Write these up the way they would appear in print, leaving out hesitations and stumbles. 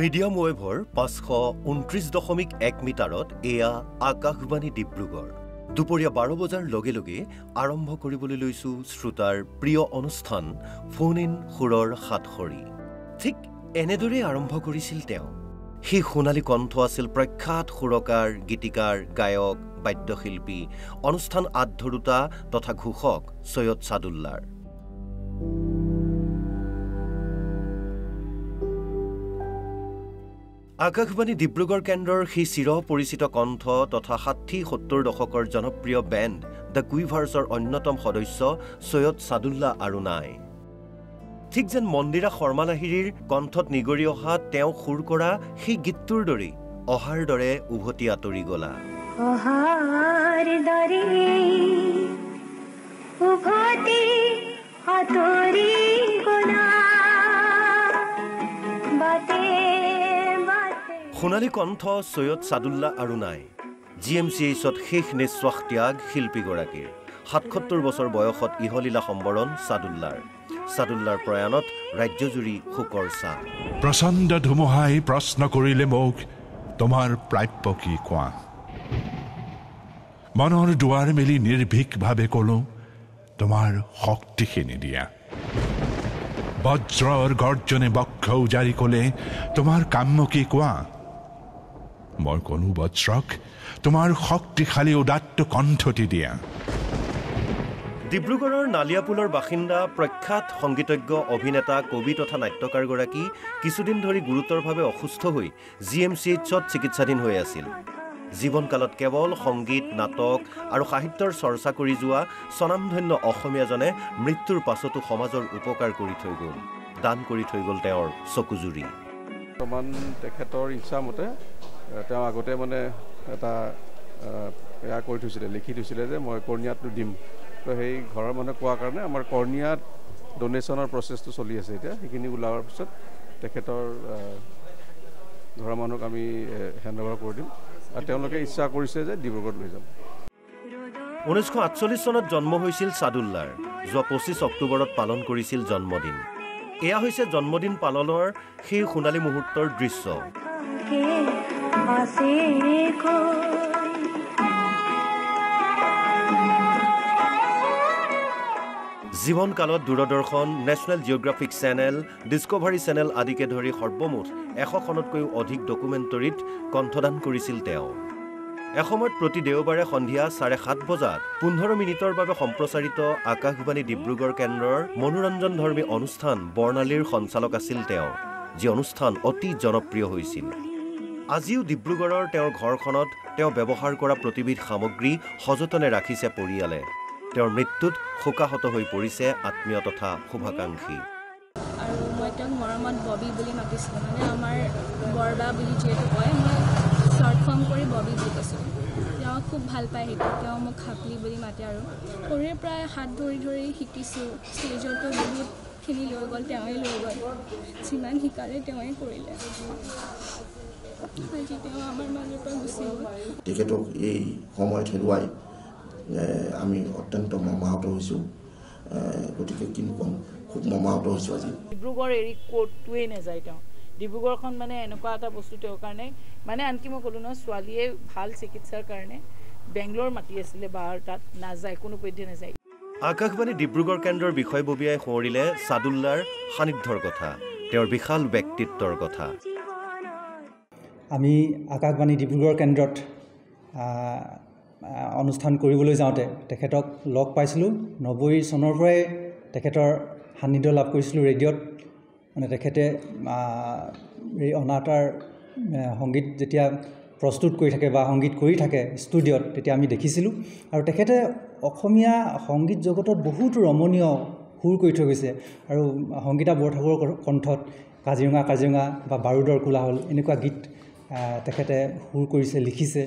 Medium ৱেভৰ 529.1 মিটাৰত এয়া আকাশবাণী ডিব্ৰুগড়। দুপৰীয়া 12 বজাৰ লগে লগে আৰম্ভ কৰিবলৈ লৈছো শ্ৰোতাৰ প্ৰিয় অনুষ্ঠান ফোন ইন সুৰৰ সাতসৰী। ঠিক এনেদৰে আৰম্ভ কৰিছিল তেওঁ। সেই সোণালী কণ্ঠ আছিল প্ৰখ্যাত সুৰকাৰ, গীতিকাৰ, গায়ক, বাদ্যশিল্পী, অনুষ্ঠান আধৰুতা তথা ঘোষক সৈয়দ সাদুল্লাৰ। আকাশবাণী ডিব্ৰুগড় কেন্দ্ৰৰ সেই চিৰ পৰিচিত কণ্ঠ তথা 60-70 দশকৰ জনপ্ৰিয় বেণ্ড দ্য কুইভাৰ্ছৰ অন্যতম সদস্য সৈয়দ সাদুল্লাহ আৰু নাই। ঠিক যেন মন্দিৰা শৰ্মা লাহিৰীৰ কণ্ঠত নিগৰি অহা তেওঁ সুৰ কৰা সেই গীতটোৰ দৰেই অহাৰ দৰে উভতি আঁতৰি গলা। সোণালী কণ্ঠ সৈয়দ সাদুল্লাহ আৰু নাই। GMCHত শেষ নিশ্বাস ত্যাগ শিল্পীগৰাকীৰ। 77 বছৰ বয়সত ইহলীলা সম্বৰণ সাদুল্লাৰ প্ৰয়াণত ৰাজ্যজুৰি শোকৰ ছাঁ। প্ৰচণ্ড ধুমুহাই প্ৰশ্ন কৰিলে মোক, তোমাৰ প্ৰাপ্য কি কোৱা? মনৰ দুৱাৰ মেলি নিৰ্ভীকভাৱে ক'লো, তোমাৰ শক্তিখিনি দিয়া। বজ্ৰৰ গৰ্জনে বক্ষ উজাৰি ক'লে, তোমাৰ কাম্য কি কোৱা? মই কলো বজ্ৰক, তোমাৰ শক্তিশালী উদাত্ত কণ্ঠটি দিয়া। ডিব্ৰুগড়ৰ নালিয়াপুলৰ বাসিন্দা প্ৰখ্যাত সংগীতজ্ঞ, অভিনেতা, কবি তথা নাট্যকাৰগৰাকী কিছুদিন ধৰি গুৰুতৰভাৱে অসুস্থ হৈ GMCHত চিকিৎসাধীন হৈ আছিল। জীৱনকালত কেৱল সংগীত, নাটক আৰু সাহিত্যৰ চৰ্চা কৰি যোৱা স্বনামধন্য অসমীয়াজনে মৃত্যুৰ পাছতো সমাজৰ উপকাৰ কৰি থৈ গ'ল, দান কৰি থৈ গ'ল তেওঁৰ চকুজুৰি। বৰ্তমান তেখেতৰ ইচ্ছামতে তেওঁ আগতে মানে এটা এয়া কৰি থৈছিলে, লিখি থৈছিলে যে মই কৰ্ণিয়াটো দিম। তো সেই ঘৰৰ মানুহে কোৱাৰ কাৰণে আমাৰ কৰ্ণিয়াত ডনেশ্যনৰ প্ৰচেছটো চলি আছে এতিয়া। সেইখিনি ওলোৱাৰ পিছত তেখেতৰ ঘৰৰ মানুহক আমি হেণ্ড অভাৰ কৰি দিম আৰু তেওঁলোকে ইচ্ছা কৰিছে যে ডিব্ৰুগড়ত লৈ যাম। 1948 চনত জন্ম হৈছিল সাদুল্লাৰ। যোৱা 25 অক্টোবৰত পালন কৰিছিল জন্মদিন। এয়া হৈছে জন্মদিন পালনৰ সেই সোণালী মুহূৰ্তৰ দৃশ্য। জীৱনকালত Doordarshan, national geographic channel, discovery channel আদিকে ধৰি সৰ্বমুঠ 100খনতকৈও অধিক ডকুমেণ্টৰীত কণ্ঠদান কৰিছিল তেওঁ। এসময়ত প্ৰতি দেওবাৰে সন্ধিয়া 7:30 বজাত 15 মিনিটৰ বাবে সম্প্ৰচাৰিত আকাশবাণী ডিব্ৰুগড় কেন্দ্ৰৰ মনোৰঞ্জনধৰ্মী অনুষ্ঠান বৰ্ণালীৰ সঞ্চালক আছিল তেওঁ, যি অনুষ্ঠান অতি জনপ্ৰিয় হৈছিল। আজিও ডিব্ৰুগড়ৰ তেওঁৰ ঘৰখনত তেওঁ ব্যৱহাৰ কৰা প্ৰতিবিধ সামগ্ৰী সযতনে ৰাখিছে পৰিয়ালে। তেওঁৰ মৃত্যুত শোকাহত হৈ পৰিছে আত্মীয় তথা শুভাকাংক্ষী। আৰু মই তেওঁক মৰমত ববি বুলি মাতিছিলোঁ, মানে আমাৰ বৰবা বুলি যিহেতু কয়, মই শ্বৰ্ট ফৰ্ম কৰি ববি বুলি কৈছোঁ। তেওঁ খুব ভাল পায় সেইটো, তেওঁ মোক হাপলি বুলি মাতে। আৰু সৰুৰে প্ৰায় হাত ধৰি ধৰি শিকিছোঁ। ষ্টেজতো বহুতখিনি লৈ গ'ল, তেওঁৱে লৈ গ'ল। যিমান শিকালে তেওঁৱে কৰিলে। আজি তেওঁ আমাৰ মাজৰ পৰা গুচি গ'ল। তেখেতক এই সময়ত হেৰুৱাই আমি অত্যন্ত মৰ্মাহত হৈছোঁ। গতিকে কিনো ক'ম, খুব মৰ্মাহত হৈছোঁ আজি। ডিব্ৰুগড় এৰি ক'তোৱেই নাযায় তেওঁ। ডিব্ৰুগড়খন মানে এনেকুৱা এটা বস্তু তেওঁৰ কাৰণে, মানে আনকি মই ক'লোঁ নহয়, ছোৱালীয়ে ভাল চিকিৎসাৰ কাৰণে বেংগলোৰ মাতি আছিলে বা তাত নাযায়, কোনো পধ্যে নাযায়। আকাশবাণী ডিব্ৰুগড় কেন্দ্ৰৰ বিষয়ববীয়াই সোঁৱৰিলে সাদুল্লাৰ সান্নিধ্যৰ কথা, তেওঁৰ বিশাল ব্যক্তিত্বৰ কথা। আমি আকাশবাণী ডিব্ৰুগড় কেন্দ্ৰত অনুষ্ঠান কৰিবলৈ যাওঁতে তেখেতক লগ পাইছিলোঁ। 90 চনৰ পৰাই তেখেতৰ সান্নিধ্য লাভ কৰিছিলোঁ ৰেডিঅ'ত। মানে তেখেতে এই অনাতাঁৰ সংগীত যেতিয়া প্ৰস্তুত কৰি থাকে বা সংগীত কৰি থাকে ষ্টুডিঅ'ত, তেতিয়া আমি দেখিছিলোঁ। আৰু তেখেতে অসমীয়া সংগীত জগতত বহুত ৰমণীয় সুৰ কৰি থৈ গৈছে। আৰু সংগীতা বৰঠাকুৰৰ কণ্ঠত কাজিৰঙা বা বাৰুদৰ কোলাহল এনেকুৱা গীত তেখেতে সুৰ কৰিছে, লিখিছে।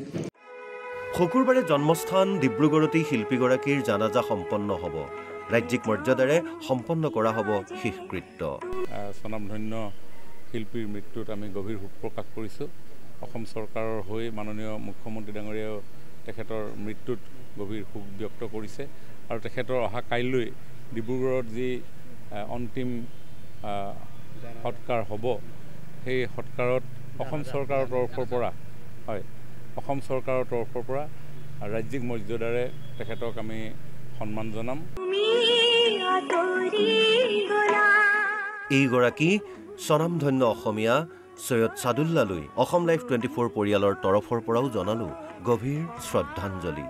শুকুৰবাৰে জন্মস্থান ডিব্ৰুগড়তেই শিল্পীগৰাকীৰ জানাজা সম্পন্ন হ'ব। ৰাজ্যিক মৰ্যাদাৰে সম্পন্ন কৰা হ'ব শেষকৃত্য। স্বনামধন্য শিল্পীৰ মৃত্যুত আমি গভীৰ শোক প্ৰকাশ কৰিছোঁ। অসম চৰকাৰৰ হৈ মাননীয় মুখ্যমন্ত্ৰী ডাঙৰীয়াও তেখেতৰ মৃত্যুত গভীৰ শোক ব্যক্ত কৰিছে। আৰু তেখেতৰ অহা কাইলৈ ডিব্ৰুগড়ত যি অন্তিম সৎকাৰ হ'ব, সেই সৎকাৰত অসম চৰকাৰৰ তৰফৰ পৰা হয় অসম চৰকাৰৰ তৰফৰ পৰা ৰাজ্যিক মৰ্যাদাৰে তেখেতক আমি সন্মান জনাম। এইগৰাকী স্বনামধন্য অসমীয়া সৈয়দ ছাদুল্লালৈ অসম লাইভ 24 পৰিয়ালৰ তৰফৰ পৰাও জনালো গভীৰ শ্ৰদ্ধাঞ্জলি।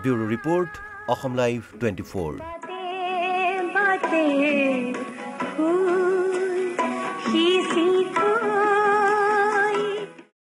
Bureau report Assam live 24।